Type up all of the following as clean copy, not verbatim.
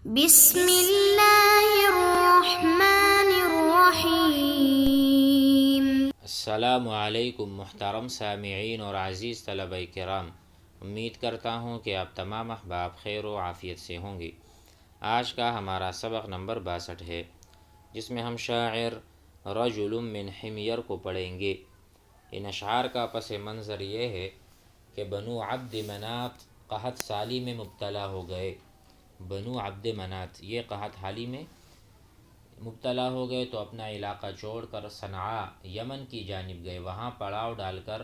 بسم اللہ الرحمن الرحیم۔ السلام علیکم محترم سامعین اور عزیز طلبہ کرام، امید کرتا ہوں کہ آپ تمام احباب خیر و عافیت سے ہوں گے۔ آج کا ہمارا سبق نمبر 62 ہے، جس میں ہم شاعر رجل من حمیر کو پڑھیں گے۔ ان اشعار کا پس منظر یہ ہے کہ بنو عبد منات قحط سالی میں مبتلا ہو گئے۔ بنو عبد منات یہ قحط حالی میں مبتلا ہو گئے تو اپنا علاقہ چھوڑ کر صنعاء یمن کی جانب گئے۔ وہاں پڑاؤ ڈال کر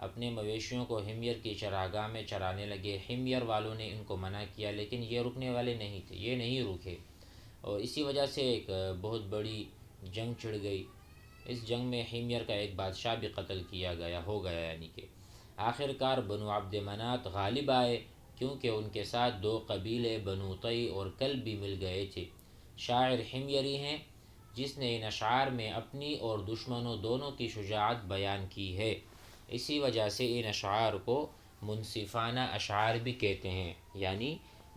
اپنے مویشیوں کو حمیر کی چراگاہ میں چرانے لگے۔ حمیر والوں نے ان کو منع کیا، لیکن یہ رکنے والے نہیں تھے، یہ نہیں رکے، اور اسی وجہ سے ایک بہت بڑی جنگ چھڑ گئی۔ اس جنگ میں حمیر کا ایک بادشاہ بھی قتل ہو گیا، یعنی کہ آخر کار بنو عبد منات غالب آئے، کیونکہ ان کے ساتھ دو قبیلے بنو طی اور کلب بھی مل گئے تھے۔ شاعر حمیری ہیں جس نے ان اشعار میں اپنی اور دشمنوں دونوں کی شجاعت بیان کی ہے۔ اسی وجہ سے ان اشعار کو منصفانہ اشعار بھی کہتے ہیں، یعنی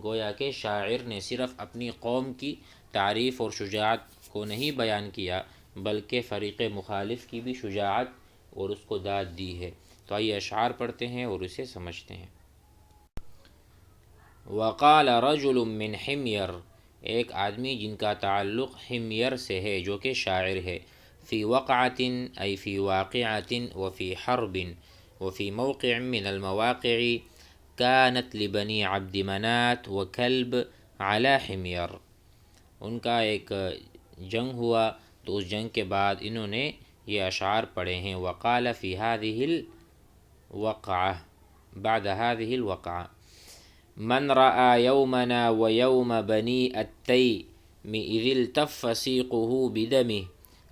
گویا کہ شاعر نے صرف اپنی قوم کی تعریف اور شجاعت کو نہیں بیان کیا، بلکہ فریق مخالف کی بھی شجاعت اور اس کو داد دی ہے۔ تو آئیے اشعار پڑھتے ہیں اور اسے سمجھتے ہیں۔ وقال رجل من حمیر، ایک آدمی جن کا تعلق حمیر سے ہے جو کہ شاعر ہے۔ فی وقعۃ ای فی واقعۃ وفی حرب وفی موقع من المواقع کانت لبنی عبد منات وکلب علی حمیر۔ ان کا ایک جنگ ہوا تو اس جنگ کے بعد انہوں نے یہ اشعار پڑھے ہیں۔ وقال فی هذه الوقعہ بعد هذه الوقعہ من رأى يومنا ويوم بني التيم إذ التف سيقه بدمه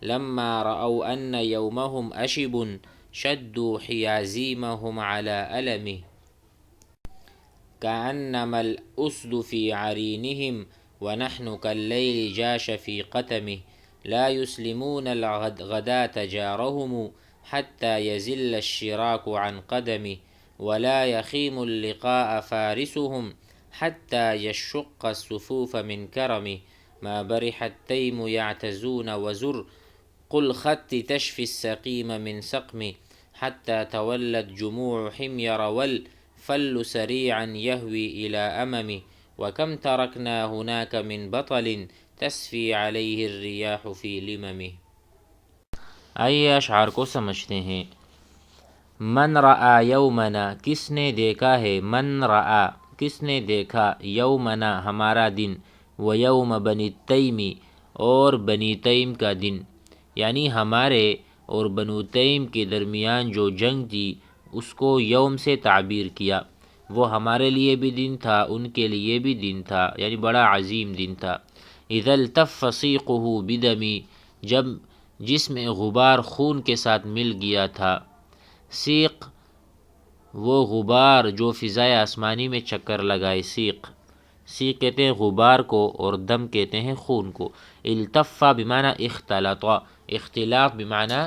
لما رأوا أن يومهم أشب شدوا حيازيمهم على ألمه كأنما الأسد في عرينهم ونحن كالليل جاش في قتمه لا يسلمون الغداة جارهم حتى يزل الشراك عن قدمه ولا يخيم اللقاء فارسهم حتى يشق الصفوف من كرمه ما برح التيم يعتزون وزر قل خط تشفي السقيم من سقمه حتى تولت جموع حمير والفل سريعا يهوي إلى أممه وكم تركنا هناك من بطل تسفي عليه الرياح في لممه۔ آئیے اشعار کو سمجھتے ہیں۔ من رآ یومنا، کس نے دیکھا ہے، من رآ کس نے دیکھا، یومنا ہمارا دن، و یوم بنی تیمی اور بنی تیم کا دن، یعنی ہمارے اور بنو تیم کے درمیان جو جنگ تھی اس کو یوم سے تعبیر کیا۔ وہ ہمارے لیے بھی دن تھا، ان کے لیے بھی دن تھا، یعنی بڑا عظیم دن تھا۔ اذا التف سیقہ بدمی، جب جس میں غبار خون کے ساتھ مل گیا تھا۔ سیق وہ غبار جو فضائے آسمانی میں چکر لگائے، سیق کہتے ہیں غبار کو، اور دم کہتے ہیں خون کو۔ التفا بمعنی اختلط، اختلاط بمعنی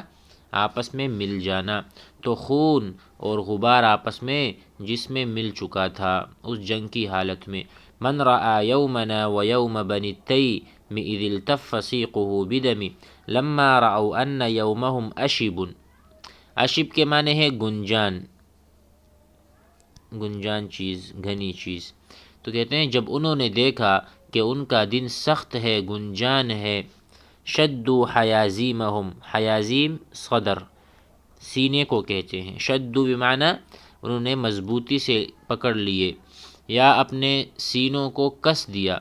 آپس میں مل جانا، تو خون اور غبار آپس میں جس میں مل چکا تھا اس جنگ کی حالت میں۔ من رآ یومنا و یوم بنی التیم اذ التف سیقہ بدمی لما رأوا ان یومہم اشب، اشب کے معنی ہے گنجان، گنجان چیز، گھنی چیز۔ تو کہتے ہیں جب انہوں نے دیکھا کہ ان کا دن سخت ہے، گنجان ہے، شدوا حیازیمہم، حیازیم صدر، سینے کو کہتے ہیں، شدوا بمعنی انہوں نے مضبوطی سے پکڑ لیے یا اپنے سینوں کو کس دیا،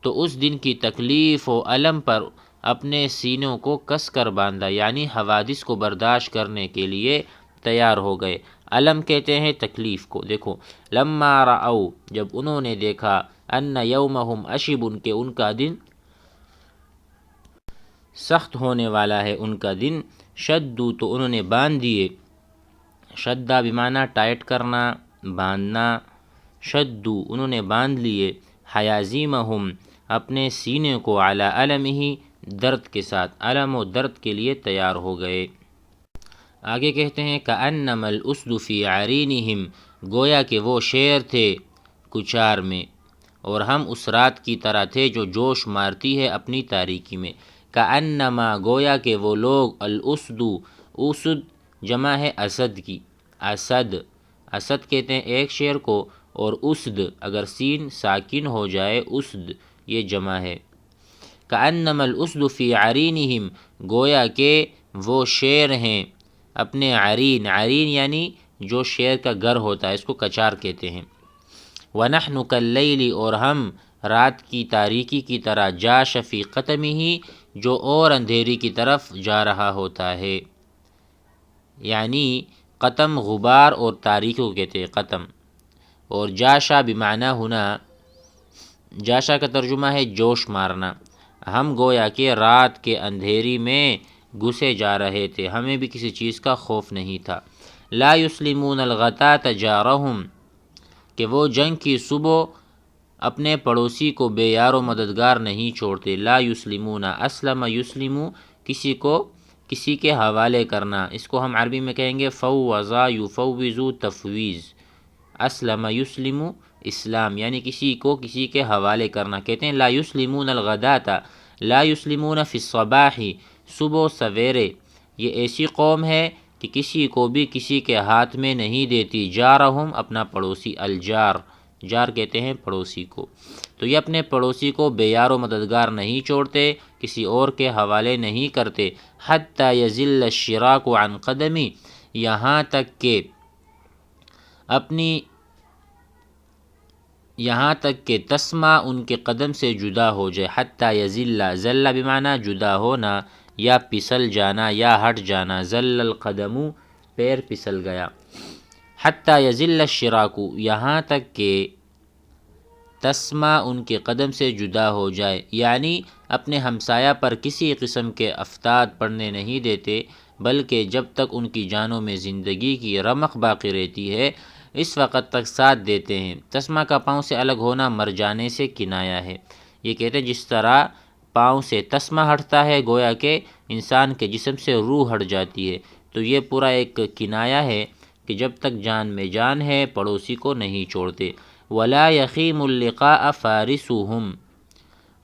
تو اس دن کی تکلیف و الم پر اپنے سینوں کو کس کر باندھا، یعنی حوادث کو برداشت کرنے کے لیے تیار ہو گئے۔ الم کہتے ہیں تکلیف کو۔ دیکھو، لما رأوا جب انہوں نے دیکھا، ان یومہم اشب کہ ان کا دن سخت ہونے والا ہے، ان کا دن، شدوا تو انہوں نے باندھ دیے، شدہ بمعنی ٹائٹ کرنا، باندھنا، شدوا انہوں نے باندھ لیے، حیازیمہم اپنے سینے کو، علی علمہ درد کے ساتھ، علم و درد کے لیے تیار ہو گئے۔ آگے کہتے ہیں کأنما الاسد فی عرینہم، گویا کہ وہ شیر تھے کچار میں، اور ہم اس رات کی طرح تھے جو جوش مارتی ہے اپنی تاریکی میں، کأنما گویا کہ وہ لوگ الاسد، اسد جمع ہے اسد کی، اسد کہتے ہیں ایک شیر کو، اور اسد اگر سین ساکن ہو جائے اسد یہ جمع ہے، کأنما الاسد فی عرینہم گویا کہ وہ شیر ہیں اپنے عرین یعنی جو شیر کا گر ہوتا ہے اس کو کچار کہتے ہیں، وَنَحْنُ كَاللَّيْلِ اور ہم رات کی تاریکی کی طرح، جاش فی قتمہ جو اور اندھیری کی طرف جا رہا ہوتا ہے، یعنی قتم غبار اور تاریکی کو کہتے ہیں قتم، اور جاشا بمعنی ہونا، جاشا کا ترجمہ ہے جوش مارنا، ہم گویا کہ رات کے اندھیری میں گھسے جا رہے تھے، ہمیں بھی کسی چیز کا خوف نہیں تھا، لا یسلمون الغداة جارہم کہ وہ جنگ کی صبح اپنے پڑوسی کو بے یار و مددگار نہیں چھوڑتے، لا یسلمون اسلم یسلمو کسی کے حوالے کرنا، اس کو ہم عربی میں کہیں گے فوض یفوض تفویض، اسلم یسلم اسلام یعنی کسی کو کسی کے حوالے کرنا، کہتے ہیں لا یسلمون الغداة لا یسلمون فی الصباح صبح سویرے، یہ ایسی قوم ہے کہ کسی کو بھی کسی کے ہاتھ میں نہیں دیتی، جارہم اپنا پڑوسی، الجار جار کہتے ہیں پڑوسی کو، تو یہ اپنے پڑوسی کو بے یار و مددگار نہیں چھوڑتے، کسی اور کے حوالے نہیں کرتے، حتی یزل الشراک عن قدمی یہاں تک کہ تسمہ ان کے قدم سے جدا ہو جائے، حتی یزل، زل بمعنی جدا ہونا یا پسل جانا یا ہٹ جانا، زل القدم پیر پسل گیا، حتی یزل الشراک یہاں تک کہ تسمہ ان کے قدم سے جدا ہو جائے، یعنی اپنے ہمسایہ پر کسی قسم کے افتاد پڑنے نہیں دیتے، بلکہ جب تک ان کی جانوں میں زندگی کی رمق باقی رہتی ہے اس وقت تک ساتھ دیتے ہیں۔ تسمہ کا پاؤں سے الگ ہونا مر جانے سے کنایا ہے، یہ کہتے ہیں جس طرح پاؤں سے تسمہ ہٹتا ہے گویا کہ انسان کے جسم سے روح ہٹ جاتی ہے، تو یہ پورا ایک کنایا ہے کہ جب تک جان میں جان ہے پڑوسی کو نہیں چھوڑتے، ولا یخیم اللقاء فارسہم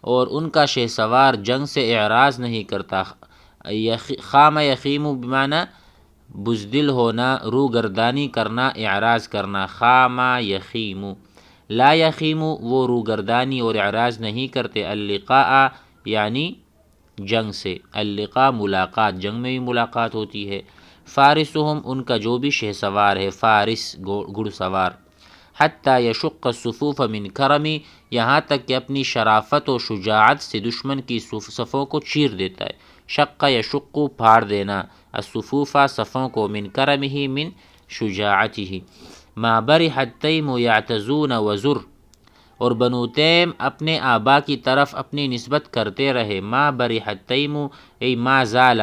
اور ان کا شہ سوار جنگ سے اعراض نہیں کرتا، خام یخیم بمعنی بزدل ہونا، روگردانی کرنا، اعراض کرنا، خام یخیم، لا یخیم وہ روگردانی اور اعراض نہیں کرتے، اللقاء یعنی جنگ سے، اللقاء ملاقات، جنگ میں بھی ملاقات ہوتی ہے، فارسہم ان کا جو بھی شہ سوار ہے، فارس گھڑ سوار، حتی یشق الصفوف من کرمی یہاں تک کہ اپنی شرافت و شجاعت سے دشمن کی صفوں کو چیر دیتا ہے، شق یشق پھاڑ دینا، الصفوف صفوں کو، من کرمہ من شجاعتہ، ما برح التیم یعتزون وزر اور بنو تیم اپنے آبا کی طرف اپنی نسبت کرتے رہے، ما برح التیم ای ما زال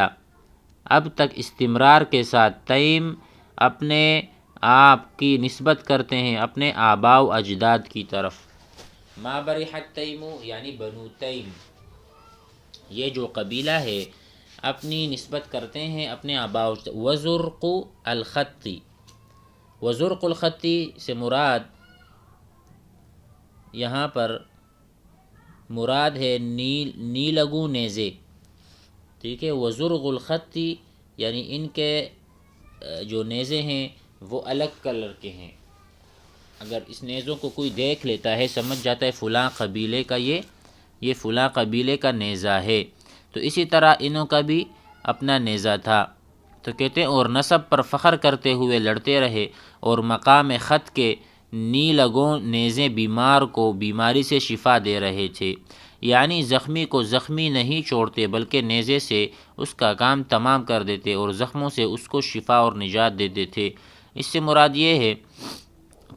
اب تک استمرار کے ساتھ، تیم اپنے آپ کی نسبت کرتے ہیں اپنے آباء و اجداد کی طرف، ما برح التیم یعنی بنو تیم، یہ جو قبیلہ ہے اپنی نسبت کرتے ہیں اپنے آباء و اجداد، وزرق الخطی، وزرق الخطی سے مراد یہاں پر مراد ہے نیلگو نیزے، ٹھیک ہے، وزرق الخطی یعنی ان کے جو نیزے ہیں وہ الگ کلر کے ہیں، اگر اس نیزوں کو کوئی دیکھ لیتا ہے سمجھ جاتا ہے فلاں قبیلے کا یہ فلاں قبیلے کا نیزہ ہے، تو اسی طرح انہوں کا بھی اپنا نیزہ تھا، تو کہتے ہیں اور نسب پر فخر کرتے ہوئے لڑتے رہے، اور مقام خط کے نیلگوں نیزے بیمار کو بیماری سے شفا دے رہے تھے، یعنی زخمی کو زخمی نہیں چھوڑتے بلکہ نیزے سے اس کا کام تمام کر دیتے اور زخموں سے اس کو شفا اور نجات دیتے تھے۔ اس سے مراد یہ ہے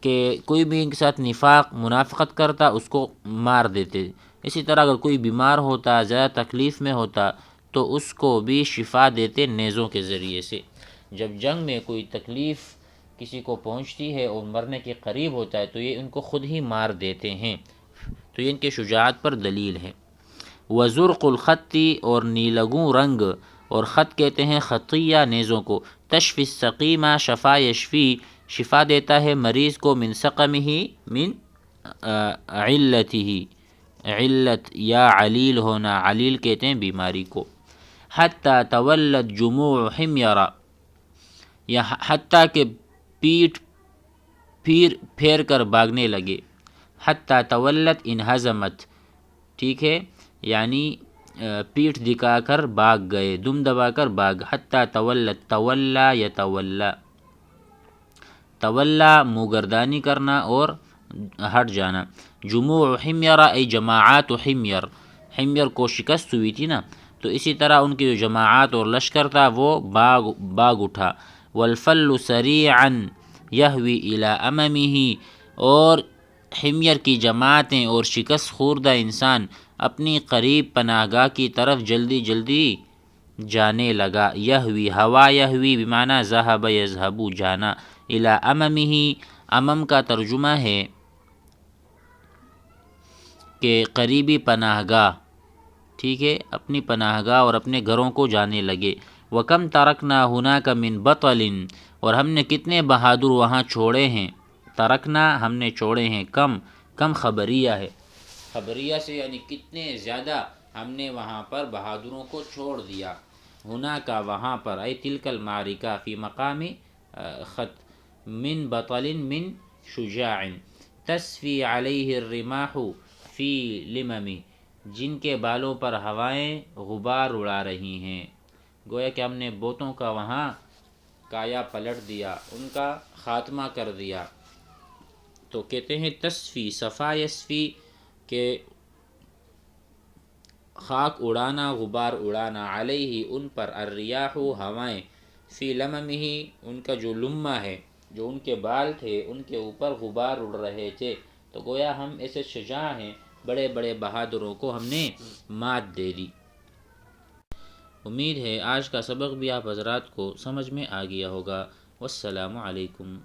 کہ کوئی بھی ان کے ساتھ نفاق منافقت کرتا اس کو مار دیتے، اسی طرح اگر کوئی بیمار ہوتا زیادہ تکلیف میں ہوتا تو اس کو بھی شفا دیتے نیزوں کے ذریعے سے، جب جنگ میں کوئی تکلیف کسی کو پہنچتی ہے اور مرنے کے قریب ہوتا ہے تو یہ ان کو خود ہی مار دیتے ہیں، تو یہ ان کے شجاعت پر دلیل ہے۔ وزرق الخطی اور نیلگوں رنگ، اور خط کہتے ہیں خطیہ نیزوں کو، تشفی السقیمہ شفا یشفی شفا دیتا ہے مریض کو، من سقمہ من علتہ، علت یا علیل ہونا، علیل کہتے ہیں بیماری کو. حتیٰ تولت جموع حمیرہ، یا حتیٰ کہ پیٹھ پھیر کر بھاگنے لگے. حتیٰ تولت انہزمت، ٹھیک ہے، یعنی پیٹھ دکھا کر بھاگ گئے، دم دبا کر بھاگ. حتیٰ تولت، تولا یتولا، تولا منہ گردانی کرنا اور ہٹ جانا. جموع حمیرہ ای جماعات حمیر، حمیر کو شکست ہوئی تھی نا، تو اسی طرح ان کی جو جماعات اور لشکر تھا وہ باغ اٹھا. والفل سریعا یہوی الی اممہ، اور حمیر کی جماعتیں اور شکست خوردہ انسان اپنی قریب پناہ گاہ کی طرف جلدی جلدی جانے لگا. یہوی، ہوا یہوی بمعنی ذہب یذہب، جانا. الی اممہ، امم کا ترجمہ ہے کہ قریبی پناہ گاہ، ٹھیک ہے، اپنی پناہ گاہ اور اپنے گھروں کو جانے لگے. وَكَمْ تَرَكْنَا هُنَاكَ مِنْ بَطَلٍ، اور ہم نے کتنے بہادر وہاں چھوڑے ہیں. ترکنا، ہم نے چھوڑے ہیں. کم خبریہ ہے، خبریہ سے یعنی کتنے زیادہ ہم نے وہاں پر بہادروں کو چھوڑ دیا. ہناکا، وہاں پر، ای تلک المعرکہ، فی مقام خط. من بطل من شجاع، تسفی علیہ الرماح فی لمم، جن کے بالوں پر ہوائیں غبار اڑا رہی ہیں. گویا کہ ہم نے بوتوں کا وہاں کایا پلٹ دیا، ان کا خاتمہ کر دیا. تو کہتے ہیں تصفی، صفا یصفی، کہ خاک اڑانا، غبار اڑانا، علیہ ان پر، الریاح ہوائیں، فی لممہ ان کا جو لمہ ہے، جو ان کے بال تھے ان کے اوپر غبار اڑ رہے تھے. تو گویا ہم ایسے شجاع ہیں، بڑے بڑے بہادروں کو ہم نے مات دے دی. امید ہے آج کا سبق بھی آپ حضرات کو سمجھ میں آ گیا ہوگا. والسلام علیکم.